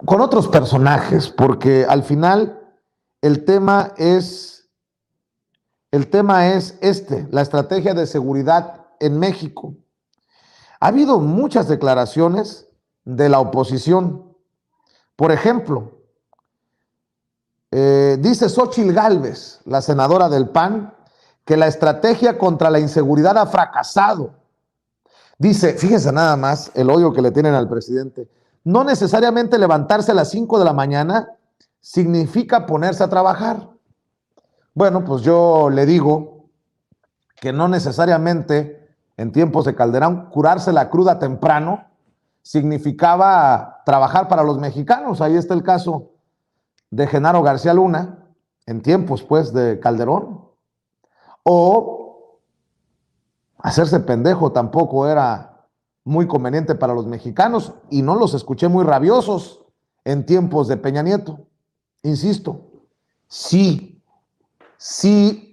con otros personajes, porque al final el tema es, la estrategia de seguridad en México. Ha habido muchas declaraciones de la oposición. Por ejemplo, dice Xóchitl Gálvez, la senadora del PAN, que la estrategia contra la inseguridad ha fracasado. Dice, fíjense nada más el odio que le tienen al presidente. No necesariamente levantarse a las 5 de la mañana significa ponerse a trabajar. Bueno, pues yo le digo que no necesariamente en tiempos de Calderón curarse la cruda temprano significaba trabajar para los mexicanos. Ahí está el caso de Genaro García Luna, en tiempos pues de Calderón. O hacerse pendejo tampoco era muy conveniente para los mexicanos, y no los escuché muy rabiosos en tiempos de Peña Nieto. Insisto, sí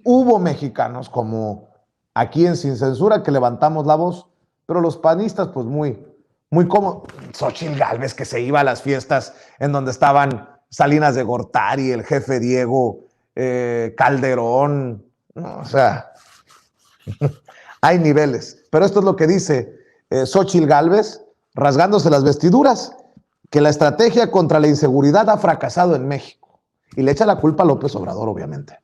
hubo mexicanos como aquí en Sin Censura que levantamos la voz, pero los panistas pues muy cómodos. Xóchitl Gálvez, que se iba a las fiestas en donde estaban Salinas de Gortari, el jefe Diego, Calderón, no, o sea, hay niveles. Pero esto es lo que dice Xóchitl Gálvez, rasgándose las vestiduras, que la estrategia contra la inseguridad ha fracasado en México. Y le echa la culpa a López Obrador, obviamente.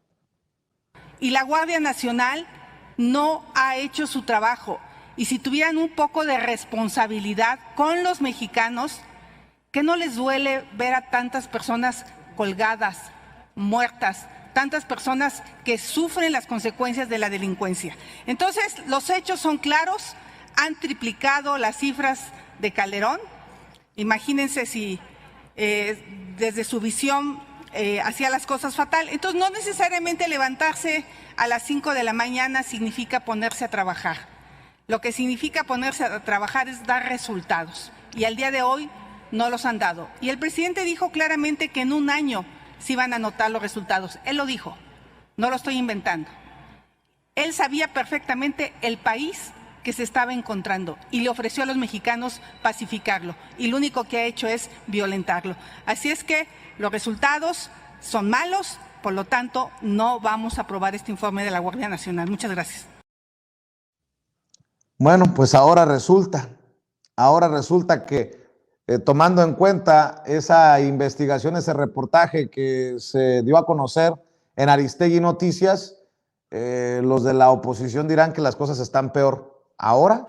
Y la Guardia Nacional no ha hecho su trabajo. Y si tuvieran un poco de responsabilidad con los mexicanos, ¿qué no les duele ver a tantas personas colgadas, muertas, tantas personas que sufren las consecuencias de la delincuencia? Entonces, los hechos son claros, han triplicado las cifras de Calderón. Imagínense si desde su visión hacía las cosas fatal. Entonces, no necesariamente levantarse a las 5 de la mañana significa ponerse a trabajar. Lo que significa ponerse a trabajar es dar resultados. Y al día de hoy no los han dado. Y el presidente dijo claramente que en un año se iban a notar los resultados. Él lo dijo, no lo estoy inventando. Él sabía perfectamente el país que se estaba encontrando y le ofreció a los mexicanos pacificarlo. Y lo único que ha hecho es violentarlo. Así es que los resultados son malos, por lo tanto, no vamos a aprobar este informe de la Guardia Nacional. Muchas gracias. Bueno, pues ahora resulta que tomando en cuenta esa investigación, ese reportaje que se dio a conocer en Aristegui Noticias, los de la oposición dirán que las cosas están peor ahora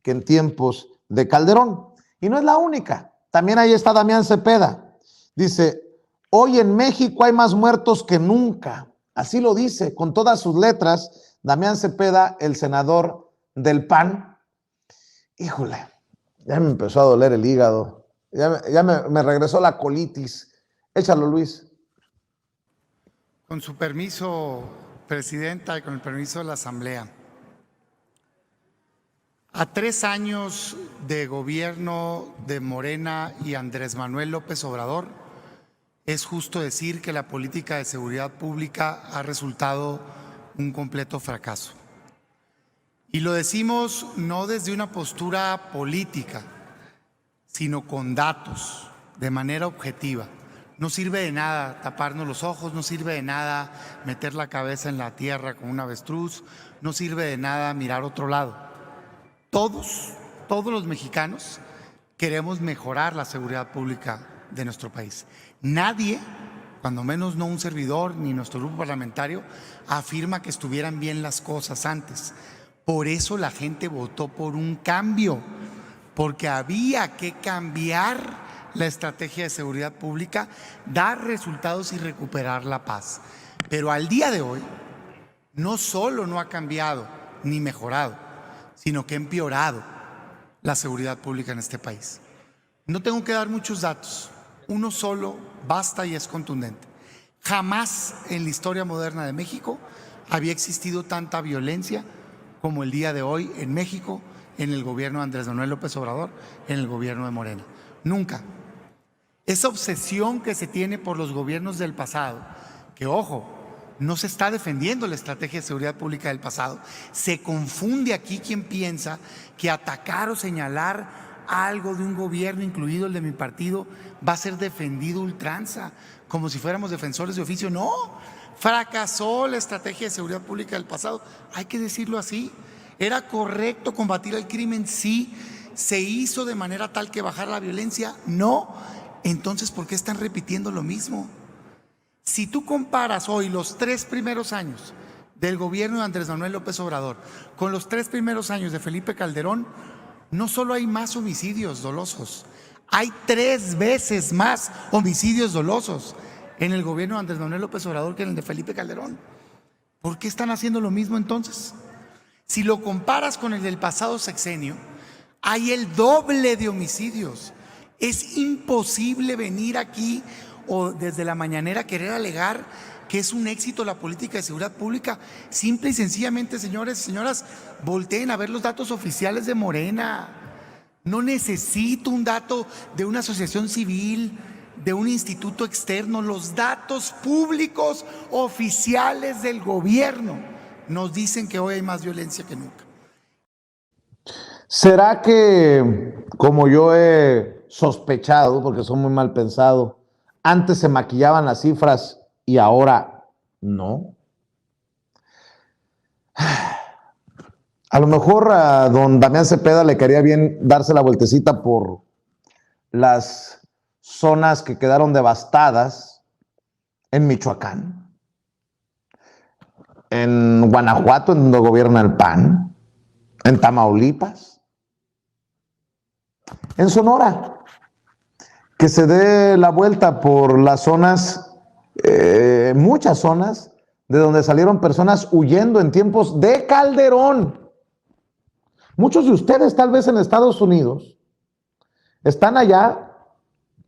que en tiempos de Calderón. Y no es la única. También ahí está Damián Cepeda. Dice, hoy en México hay más muertos que nunca. Así lo dice, con todas sus letras, Damián Cepeda, el senador del PAN. Híjole, ya me empezó a doler el hígado. Ya me regresó la colitis. Échalo, Luis. Con su permiso, Presidenta, y con el permiso de la Asamblea. A 3 años de gobierno de Morena y Andrés Manuel López Obrador, es justo decir que la política de seguridad pública ha resultado un completo fracaso. Y lo decimos no desde una postura política, sino con datos, de manera objetiva. No sirve de nada taparnos los ojos, no sirve de nada meter la cabeza en la tierra como un avestruz, no sirve de nada mirar a otro lado. Todos los mexicanos queremos mejorar la seguridad pública de nuestro país. Nadie, cuando menos no un servidor ni nuestro grupo parlamentario, afirma que estuvieran bien las cosas antes. Por eso la gente votó por un cambio, porque había que cambiar la estrategia de seguridad pública, dar resultados y recuperar la paz. Pero al día de hoy, no solo no ha cambiado ni mejorado, sino que ha empeorado la seguridad pública en este país. No tengo que dar muchos datos, uno solo basta y es contundente. Jamás en la historia moderna de México había existido tanta violencia como el día de hoy en México, en el gobierno de Andrés Manuel López Obrador, en el gobierno de Morena. Nunca. Esa obsesión que se tiene por los gobiernos del pasado, que ojo, no se está defendiendo la estrategia de seguridad pública del pasado. Se confunde aquí quien piensa que atacar o señalar algo de un gobierno, incluido el de mi partido, va a ser defendido ultranza, como si fuéramos defensores de oficio. No, fracasó la estrategia de seguridad pública del pasado, hay que decirlo así. ¿Era correcto combatir el crimen? Sí. ¿Se hizo de manera tal que bajara la violencia? No. Entonces, ¿por qué están repitiendo lo mismo? Si tú comparas hoy los 3 primeros años del gobierno de Andrés Manuel López Obrador con los 3 primeros años de Felipe Calderón, no solo hay más homicidios dolosos, hay 3 veces más homicidios dolosos en el gobierno de Andrés Manuel López Obrador que en el de Felipe Calderón. ¿Por qué están haciendo lo mismo entonces? Si lo comparas con el del pasado sexenio, hay el doble de homicidios. Es imposible venir aquí o desde la mañanera querer alegar que es un éxito la política de seguridad pública. Simple y sencillamente, señores y señoras, volteen a ver los datos oficiales de Morena. No necesito un dato de una asociación civil, de un instituto externo. Los datos públicos oficiales del gobierno nos dicen que hoy hay más violencia que nunca. ¿Será que, como yo he sospechado, porque son muy mal pensado, antes se maquillaban las cifras y ahora no? A lo mejor a don Damián Cepeda le quería bien darse la vueltecita por las zonas que quedaron devastadas en Michoacán, en Guanajuato, en donde gobierna el PAN, en Tamaulipas, en Sonora, que se dé la vuelta por las zonas, muchas zonas, de donde salieron personas huyendo en tiempos de Calderón. Muchos de ustedes, tal vez en Estados Unidos, están allá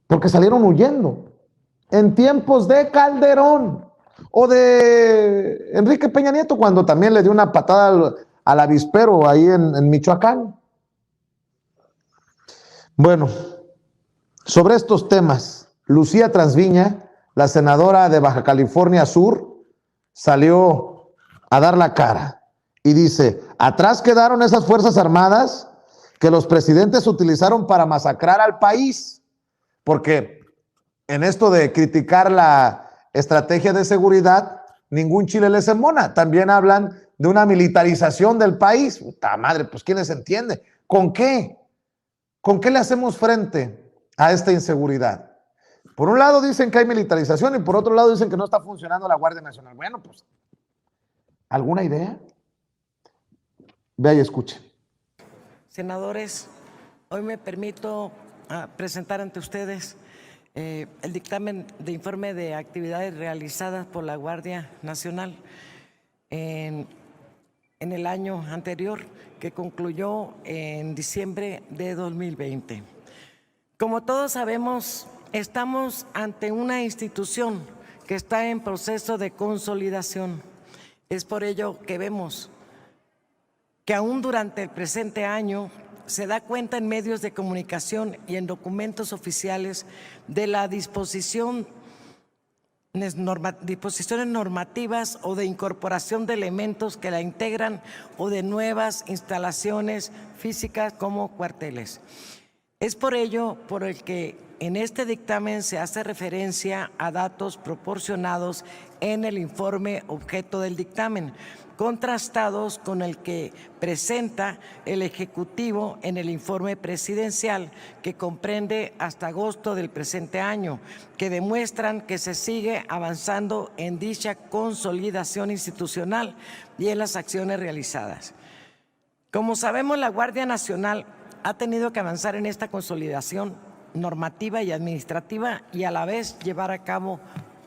porque salieron huyendo en tiempos de Calderón o de Enrique Peña Nieto, cuando también le dio una patada al avispero ahí en Michoacán. Bueno, sobre estos temas, Lucía Transviña, la senadora de Baja California Sur, salió a dar la cara y dice: atrás quedaron esas fuerzas armadas que los presidentes utilizaron para masacrar al país, porque en esto de criticar la estrategia de seguridad, ningún chile les embona. También hablan de una militarización del país. Puta madre, pues ¿quiénes entienden? ¿Con qué? ¿Con qué le hacemos frente a esta inseguridad? Por un lado dicen que hay militarización y por otro lado dicen que no está funcionando la Guardia Nacional. Bueno, pues, ¿alguna idea? Vea y escuche. Senadores, hoy me permito presentar ante ustedes el dictamen de informe de actividades realizadas por la Guardia Nacional en el año anterior, que concluyó en diciembre de 2020. Como todos sabemos, estamos ante una institución que está en proceso de consolidación. Es por ello que vemos que aún durante el presente año se da cuenta en medios de comunicación y en documentos oficiales de la disposiciones normativas o de incorporación de elementos que la integran o de nuevas instalaciones físicas como cuarteles. Es por ello por el que en este dictamen se hace referencia a datos proporcionados en el informe objeto del dictamen, contrastados con el que presenta el Ejecutivo en el informe presidencial, que comprende hasta agosto del presente año, que demuestran que se sigue avanzando en dicha consolidación institucional y en las acciones realizadas. Como sabemos, la Guardia Nacional ha tenido que avanzar en esta consolidación normativa y administrativa y a la vez llevar a cabo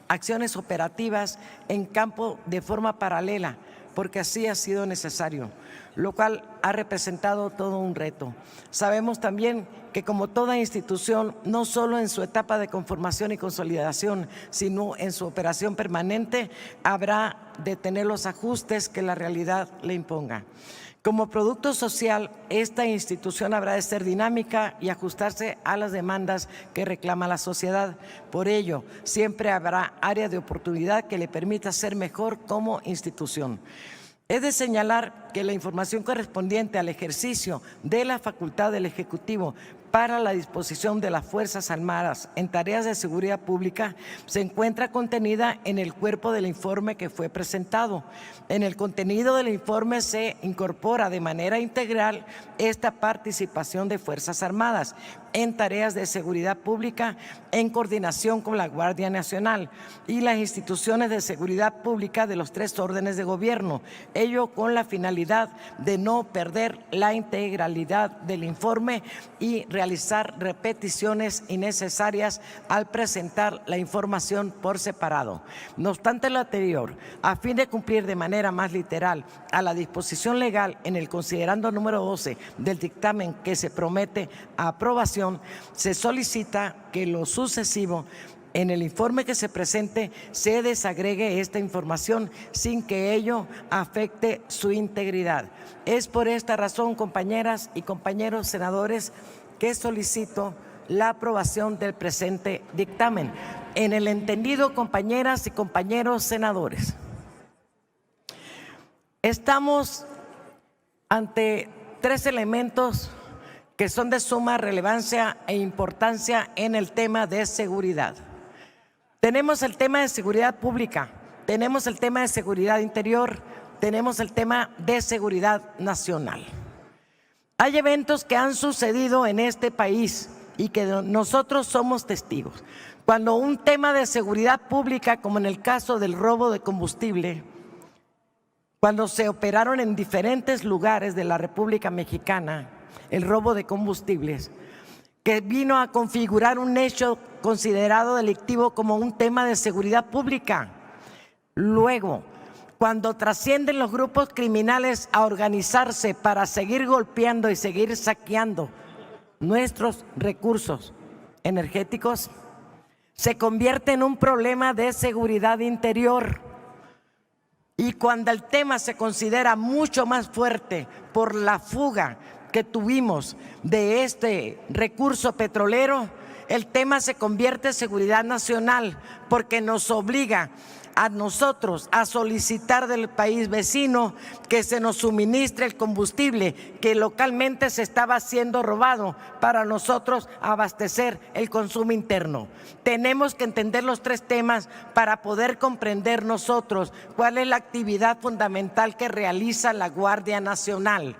acciones operativas en campo de forma paralela, porque así ha sido necesario, lo cual ha representado todo un reto. Sabemos también que, como toda institución, no solo en su etapa de conformación y consolidación, sino en su operación permanente, habrá de tener los ajustes que la realidad le imponga. Como producto social, esta institución habrá de ser dinámica y ajustarse a las demandas que reclama la sociedad. Por ello, siempre habrá área de oportunidad que le permita ser mejor como institución. Es de señalar que la información correspondiente al ejercicio de la facultad del Ejecutivo para la disposición de las Fuerzas Armadas en tareas de seguridad pública se encuentra contenida en el cuerpo del informe que fue presentado. En el contenido del informe se incorpora de manera integral esta participación de Fuerzas Armadas en tareas de seguridad pública en coordinación con la Guardia Nacional y las instituciones de seguridad pública de los 3 órdenes de gobierno, ello con la finalidad de no perder la integralidad del informe y realizar repeticiones innecesarias al presentar la información por separado. No obstante lo anterior, a fin de cumplir de manera más literal a la disposición legal en el considerando número 12 del dictamen que se promete a aprobación, se solicita que lo sucesivo en el informe que se presente se desagregue esta información sin que ello afecte su integridad. Es por esta razón, compañeras y compañeros senadores, que solicito la aprobación del presente dictamen. En el entendido, compañeras y compañeros senadores, estamos ante 3 elementos que son de suma relevancia e importancia en el tema de seguridad. Tenemos el tema de seguridad pública, tenemos el tema de seguridad interior, tenemos el tema de seguridad nacional. Hay eventos que han sucedido en este país y que nosotros somos testigos. Cuando un tema de seguridad pública, como en el caso del robo de combustible, cuando se operaron en diferentes lugares de la República Mexicana, el robo de combustibles, que vino a configurar un hecho considerado delictivo como un tema de seguridad pública. Luego, cuando trascienden los grupos criminales a organizarse para seguir golpeando y seguir saqueando nuestros recursos energéticos, se convierte en un problema de seguridad interior. Y cuando el tema se considera mucho más fuerte por la fuga que tuvimos de este recurso petrolero, el tema se convierte en seguridad nacional, porque nos obliga a nosotros a solicitar del país vecino que se nos suministre el combustible que localmente se estaba siendo robado para nosotros abastecer el consumo interno. Tenemos que entender los 3 temas para poder comprender nosotros cuál es la actividad fundamental que realiza la Guardia Nacional.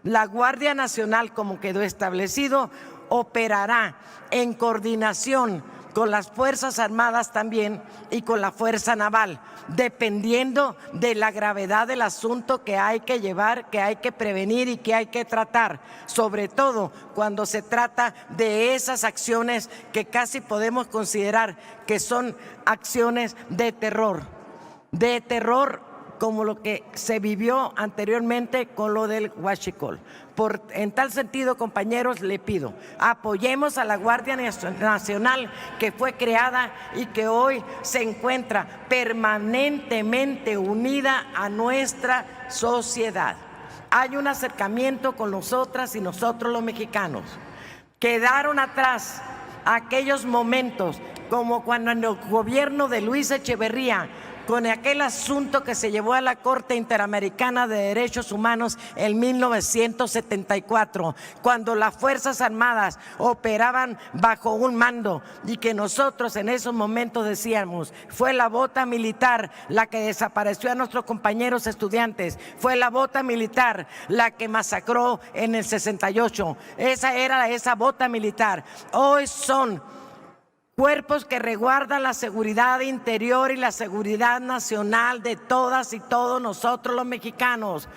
La Guardia Nacional, como quedó establecido, operará en coordinación con las Fuerzas Armadas también y con la Fuerza Naval, dependiendo de la gravedad del asunto que hay que llevar, que hay que prevenir y que hay que tratar, sobre todo cuando se trata de esas acciones que casi podemos considerar que son acciones de terror como lo que se vivió anteriormente con lo del huachicol. En tal sentido, compañeros, le pido, apoyemos a la Guardia Nacional que fue creada y que hoy se encuentra permanentemente unida a nuestra sociedad. Hay un acercamiento con nosotras y nosotros los mexicanos. Quedaron atrás aquellos momentos como cuando en el gobierno de Luis Echeverría, con aquel asunto que se llevó a la Corte Interamericana de Derechos Humanos en 1974, cuando las Fuerzas Armadas operaban bajo un mando y que nosotros en esos momentos decíamos, fue la bota militar la que desapareció a nuestros compañeros estudiantes, fue la bota militar la que masacró en el 68, esa era esa bota militar. Hoy son cuerpos que resguardan la seguridad interior y la seguridad nacional de todas y todos nosotros los mexicanos.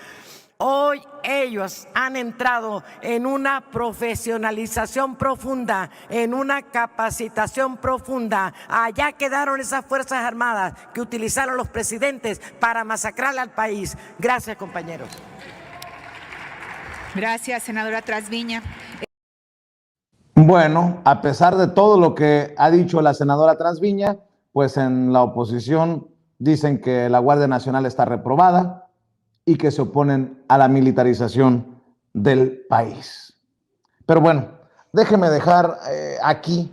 Hoy ellos han entrado en una profesionalización profunda, en una capacitación profunda. Allá quedaron esas Fuerzas Armadas que utilizaron los presidentes para masacrar al país. Gracias, compañeros. Gracias, senadora Trasviña. Bueno, a pesar de todo lo que ha dicho la senadora Trasviña, pues en la oposición dicen que la Guardia Nacional está reprobada y que se oponen a la militarización del país. Pero bueno, déjeme dejar aquí